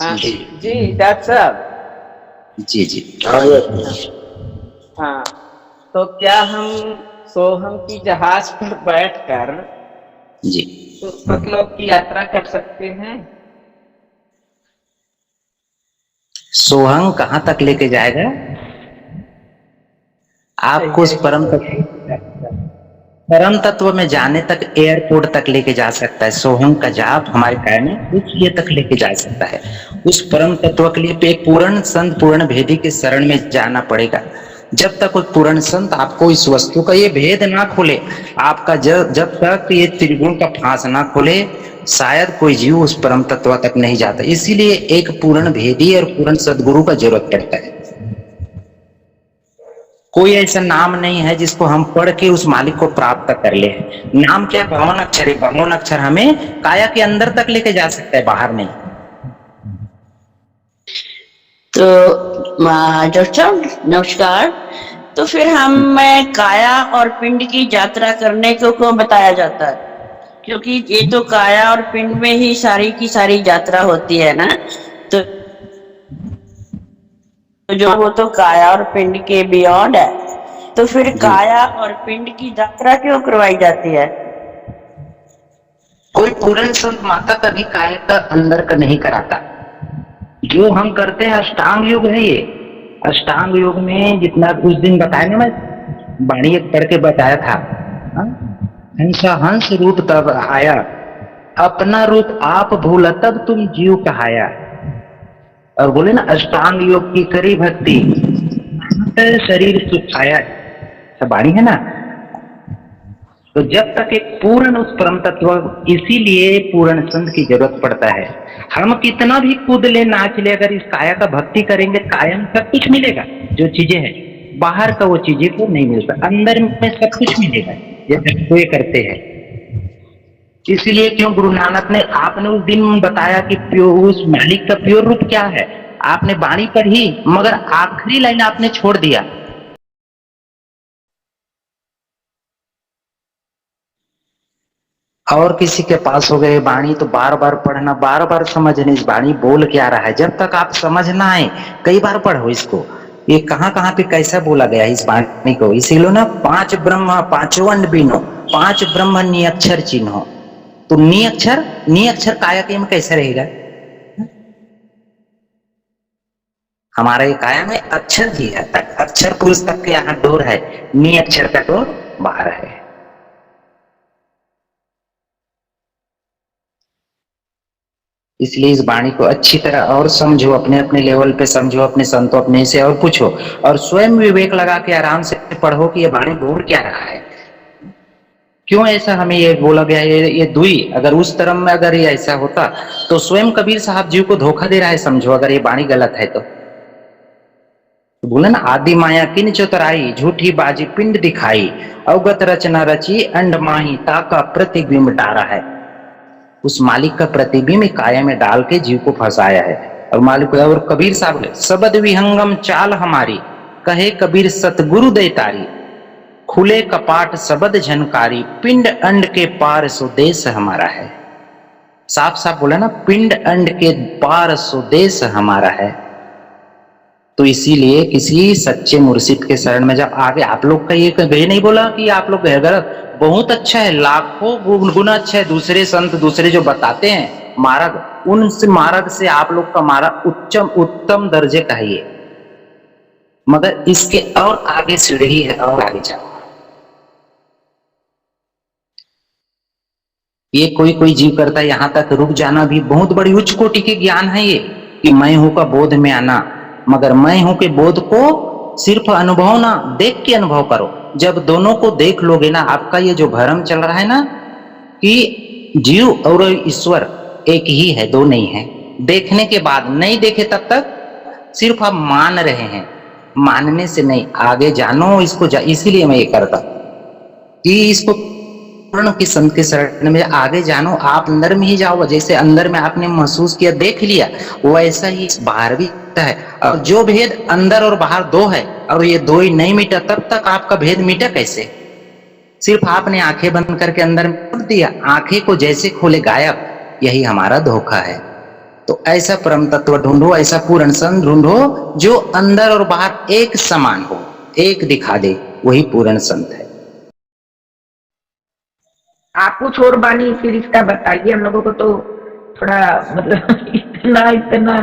हाँ जी जी डॉक्टर साहब। जी जी। हाँ, तो क्या हम सोहम की जहाज पर बैठकर जी उस मतलब की यात्रा कर सकते हैं? सोहंग कहाँ तक लेके जाएगा? आपको उस परम तत्व में जाने तक एयरपोर्ट तक लेके जा सकता है। सोहंग का जाप हमारे कायम उस ये तक लेके जा सकता है। उस परम तत्व के लिए तो एक पूर्ण संत पूर्ण भेदी के शरण में जाना पड़ेगा। जब तक वो पूर्ण संत आपको इस वस्तु का ये भेद ना खोले, आपका जब तक ये त्रिगुण का फांस ना खोले, शायद कोई जीव उस परम तत्व तक नहीं जाता। इसीलिए एक पूर्ण भेदी और पूर्ण सदगुरु का जरूरत पड़ता है। कोई ऐसा नाम नहीं है जिसको हम पढ़ के उस मालिक को प्राप्त कर ले। नाम क्या? भवन अक्षर है। भवन अक्षर हमें काया के अंदर तक लेके जा सकता है, बाहर नहीं। तो डॉक्टर साहब नमस्कार। तो फिर हमें काया और पिंड की यात्रा करने को क्यों बताया जाता है? क्योंकि ये तो काया और पिंड में ही सारी की सारी यात्रा होती है ना। तो जो वो तो काया और पिंड के बियॉन्ड है, तो फिर काया और पिंड की यात्रा क्यों करवाई जाती है? कोई पूर्ण संत माता कभी काया का अंदर का नहीं कराता। जो हम करते हैं अष्टांग योग है। ये अष्टांग योग में जितना उस दिन बताया ना, मैं वाणी एक पढ़ के बताया था, हंसा हंस रूप तब आया, अपना रूप आप भूला तब तुम जीव कहाया। और बोले ना अष्टांग योग की करी भक्ति, शरीर सुखाया, सब वाणी है ना। तो जब तक एक पूर्ण उस परम तत्व, इसीलिए पूर्ण संत की जरूरत पड़ता है। हम कितना भी कूद ले नाच ले, अगर इस काया का भक्ति करेंगे कायम सब कुछ मिलेगा। जो चीजें हैं बाहर का वो चीजें को नहीं मिलता, अंदर में सब कुछ मिलेगा जैसे कोई करते हैं। इसलिए क्यों गुरु नानक ने, आपने उस दिन बताया कि प्योर उस मालिक का प्योर रूप क्या है, आपने वाणी पढ़ी मगर आखिरी लाइन आपने छोड़ दिया। और किसी के पास हो गए वाणी तो बार बार पढ़ना, बार बार समझने इस वाणी बोल क्या रहा है। जब तक आप समझ ना आए, कई बार पढ़ो इसको, ये कहाँ कहाँ पे कैसा बोला गया है इस वाणी को। इसीलिए ना पांच ब्रह्म पांचों अंड बीनो, पांच ब्रह्म निअक्षर चिन्हो। तो निअक्षर काया के में कैसे रहेगा? हमारे काया में अक्षर भी है, अक्षर पुरुष तक के यहाँ डोर है, निअक्षर का डोर बाहर है। इसलिए इस वाणी को अच्छी तरह और समझो, अपने अपने लेवल पे समझो, अपने संतों अपने से और पूछो, और स्वयं विवेक लगा के आराम से पढ़ो कि ये वाणी बोल क्या रहा है, क्यों ऐसा हमें ये बोला गया। ये दुई अगर उस तरह में अगर ये ऐसा होता तो स्वयं कबीर साहब जीव को धोखा दे रहा है, समझो अगर ये वाणी गलत है तो बोले ना, आदि माया किन चतुराई, झूठी बाजी पिंड दिखाई, अवगत रचना रची अंड माही, ताका प्रतिबिंब डारा है। उस मालिक का प्रतिबिंब काया में डाल के जीव को फंसाया है। और मालिक और कबीर साहब ने सबद विहंगम चाल हमारी, कहे कबीर सतगुरु दे तारी, खुले कपाट सबद झनकारी, पिंड अंड के पार स्वदेश हमारा है। साफ साफ बोला ना, पिंड अंड के पार स्वदेश हमारा है। तो इसीलिए किसी सच्चे मुर्शिद के शरण में जब आगे, आप लोग का ये नहीं बोला कि आप लोग गलत, बहुत अच्छा है, लाखों गुना अच्छा है। दूसरे संत दूसरे जो बताते हैं मार्ग, उन मार्ग से आप लोग का मार्ग उत्तम दर्जे का है ये, मगर इसके और आगे सीढ़ी है, और आगे जाओ। ये कोई कोई जीव करता है, यहां तक रुक जाना भी बहुत बड़ी उच्च कोटि के ज्ञान है ये, कि मैं हूं का बोध में आना। मगर मैं हूं के बोध को सिर्फ अनुभव ना, देख के अनुभव करो। जब दोनों को देख लोगे ना, आपका ये जो भ्रम चल रहा है ना कि जीव और ईश्वर एक ही है, दो नहीं है, देखने के बाद, नहीं देखे तब तक सिर्फ आप मान रहे हैं, मानने से नहीं, आगे जानो इसको इसीलिए मैं ये करता कि इसको पूर्ण की संत के शरण में आगे जानो, आप अंदर में ही जाओ। जैसे अंदर में आपने महसूस किया, देख लिया, वैसा ही बाहर भी है। और जो भेद अंदर और बाहर दो है, और ये दो ही नहीं मिटा, तब तक आपका भेद मिटा कैसे? सिर्फ आपने आंखें बंद करके अंदर में खोल दिया, आंखें को जैसे खोले गायब, यही हमारा धोखा है। तो ऐसा परम तत्व ढूंढो, ऐसा पूर्ण संत ढूंढो जो अंदर और बाहर एक समान हो, एक दिखा दे, वही पूर्ण संत है। आप कुछ और बानी फिर इसका बताइए, हम लोगों को तो थोड़ा मतलब इतना इतना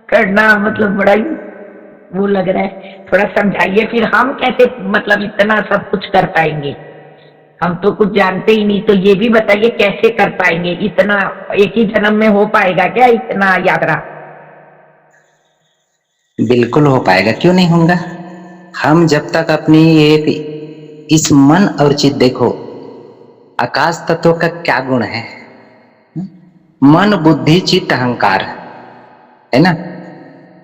करना मतलब बड़ा ही वो लग रहा है, थोड़ा समझाइए फिर हम कैसे मतलब इतना सब कुछ कर पाएंगे। हम तो कुछ जानते ही नहीं, तो ये भी बताइए कैसे कर पाएंगे इतना, एक ही जन्म में हो पाएगा क्या इतना यात्रा? बिल्कुल हो पाएगा, क्यों नहीं होगा। हम जब तक अपनी एक इस मन और चित देखो, आकाश तत्व का क्या गुण है, मन बुद्धि चित्त अहंकार है ना।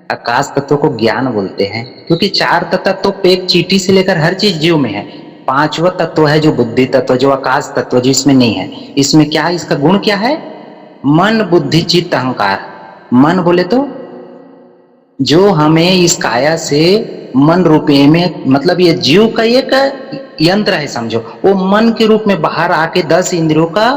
आकाश तत्व को ज्ञान बोलते हैं, क्योंकि चार तत्व तो एक चींटी से लेकर हर चीज जीव में है। पांचवा तत्व है जो बुद्धि तत्व, जो आकाश तत्व, जो इसमें नहीं है। इसमें क्या है, इसका गुण क्या है, मन बुद्धि चित्त अहंकार। मन बोले तो जो हमें इस काया से मन रूपे में, मतलब ये जीव का एक यंत्र है समझो, वो मन के रूप में बाहर आके 10 इंद्रियों का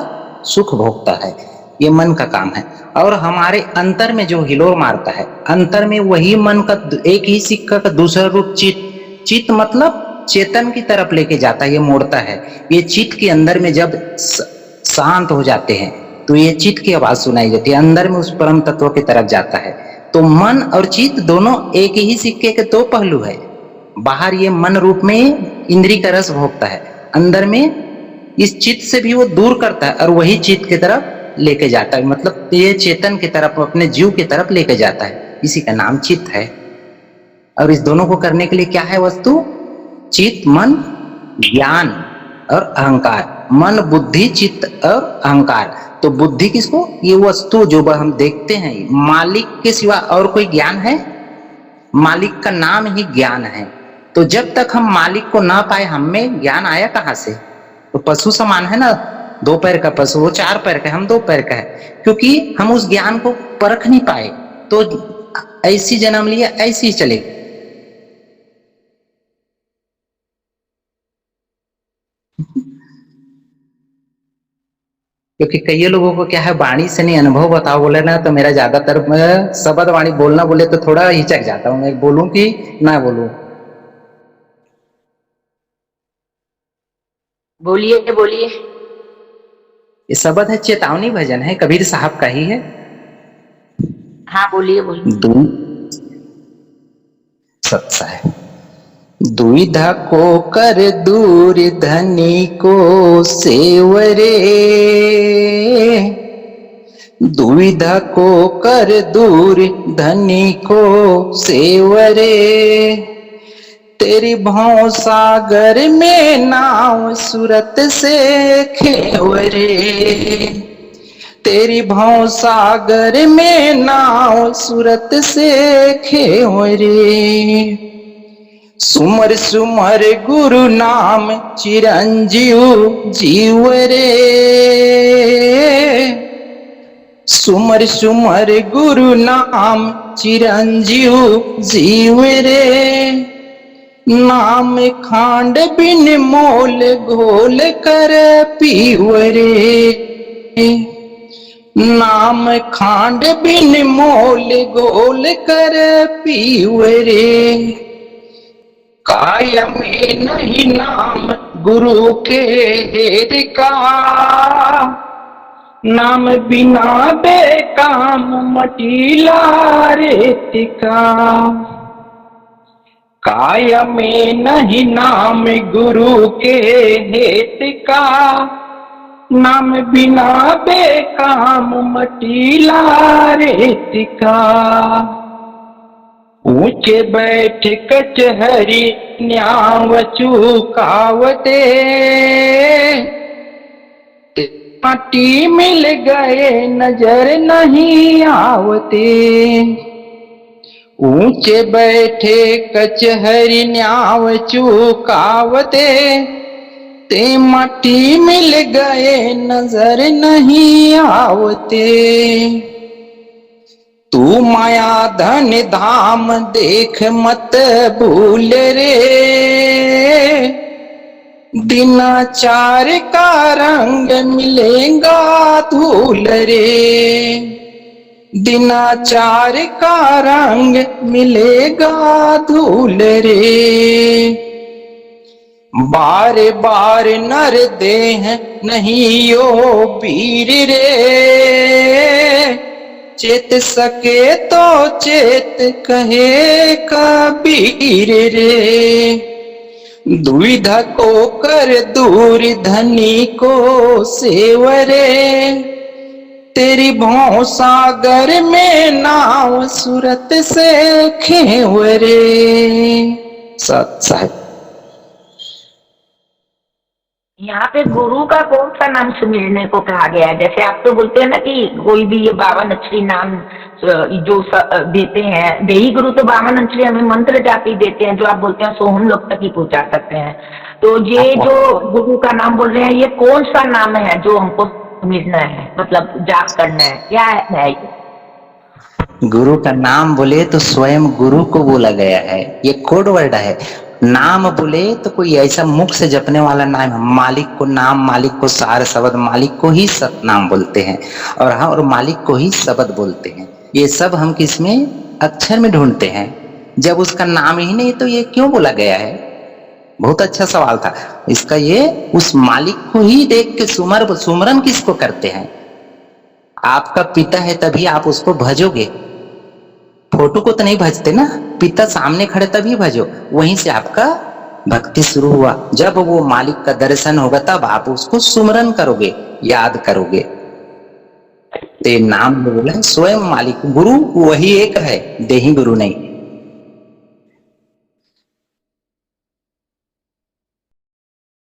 सुख भोगता है, ये मन का काम है। और हमारे अंतर में जो हिलोर मारता है, अंतर में वही मन का एक ही सिक्का का दूसरा रूप चित्त। चित्त मतलब चेतन की तरफ लेके जाता है, ये मोड़ता है। ये चित्त के अंदर में जब शांत हो जाते हैं तो ये चित्त की आवाज सुनाई देती है, अंदर में उस परम तत्व की तरफ जाता है। तो मन और चित्त दोनों एक ही सिक्के के दो पहलू है। बाहर ये मन रूप में इंद्री का रस भोगता है, अंदर में इस चित्त से भी वो दूर करता है और वही चित्त की तरफ लेके जाता है, मतलब ये चेतन की तरफ, अपने जीव की तरफ लेके जाता है, इसी का नाम चित्त है। और इस दोनों को करने के लिए क्या है वस्तु, चित्त मन ज्ञान और अहंकार। मन बुद्धि चित्त और अहंकार। तो बुद्धि किसको, ये वस्तु जो हम देखते हैं, मालिक के सिवा और कोई ज्ञान है, मालिक का नाम ही ज्ञान है। तो जब तक हम मालिक को ना पाए, हम में ज्ञान आया कहां से। तो पशु समान है ना, 2 पैर का पशु, वो 4 पैर का, हम 2 पैर का है, क्योंकि हम उस ज्ञान को परख नहीं पाए। तो ऐसी जन्म लिया ऐसी ही चलेगी। क्योंकि कई लोगों को क्या है, वाणी से नहीं अनुभव बताओ बोले ना, तो मेरा ज्यादातर शब्द वाणी बोलना बोले तो थोड़ा हिचक जाता हूँ, मैं बोलूं कि ना बोलूं। बोलिए बोलिए। ये शब्द है चेतावनी भजन है, कबीर साहब का ही है। हाँ बोलिए बोलिए। सत्सा है, दुविधा को कर दूर धनी को सेवरे, दुविधा को कर दूर धनी को सेवरे, तेरी भाव सागर में नाव सूरत से खेवरे, तेरी भाव सागर में नाव सूरत से खेवरे, सुमर सुमर गुरु नाम चिरंजीव जीव रे, सुमर सुमर गुरु नाम चिरंजीव जीव रे, नाम खांड बिन मोल घोल कर पीव रे, नाम खांड बिन मोल घोल कर पीव रे, कायम नहीं नाम गुरु के हेर का, नाम बिना बेकाम मटीला रेत का, कायम नहीं नाम गुरु के हेत का, नाम बिना बेकाम मटीला रेत का, ऊंचे बैठ कचहरी न्याव चुकावते, माटी मिल गए नजर नहीं आवते, ऊंचे बैठे कचहरी न्याव चुकावते, ते माटी मिल गए नजर नहीं आवते, तू माया धन धाम देख मत भूल रे, दिनाचार का रंग मिलेगा धूल रे, दिनाचार का रंग मिलेगा धूल रे, बार बार नर देह नहीं यो वीर रे, चेत सके तो चेत कहे कबीर रे, दुविधा को कर दूर धनी को सेवरे, तेरी भौ सागर में नाव सूरत से खेवरे। सत साहब यहाँ पे गुरु का कौन सा नाम सुमिरने को कहा गया है? जैसे आप तो बोलते हैं ना कि कोई भी ये 52 अक्षरी नाम जो देते हैं, देही गुरु तो 52 अक्षरी हमें मंत्र जाति देते हैं, जो आप बोलते हैं सो हम लोग तक ही पहुंचा सकते हैं। तो ये जो गुरु का नाम बोल रहे हैं, ये कौन सा नाम है जो हमको सुमिरना है, मतलब जाप करना है, क्या है ये? गुरु का नाम बोले तो स्वयं गुरु को बोला गया है, ये कोड वर्ड है। नाम बोले तो कोई ऐसा मुख से जपने वाला नाम है। मालिक को नाम, मालिक को सार शब्द, मालिक को ही सतनाम बोलते हैं, और हाँ, और मालिक को ही शब्द बोलते हैं। ये सब हम किसमें? अक्षर में ढूंढते हैं। जब उसका नाम ही नहीं तो ये क्यों बोला गया है? बहुत अच्छा सवाल था इसका। ये उस मालिक को ही देख के सुमरन किसको करते हैं? आपका पिता है तभी आप उसको भजोगे, फोटो को तो नहीं भजते ना, पिता सामने खड़े तभी भजो, वहीं से आपका भक्ति शुरू हुआ। जब वो मालिक का दर्शन होगा तब आप उसको सुमरन करोगे, याद करोगे। तो नाम बोला स्वयं मालिक, गुरु वही एक है, देही गुरु नहीं।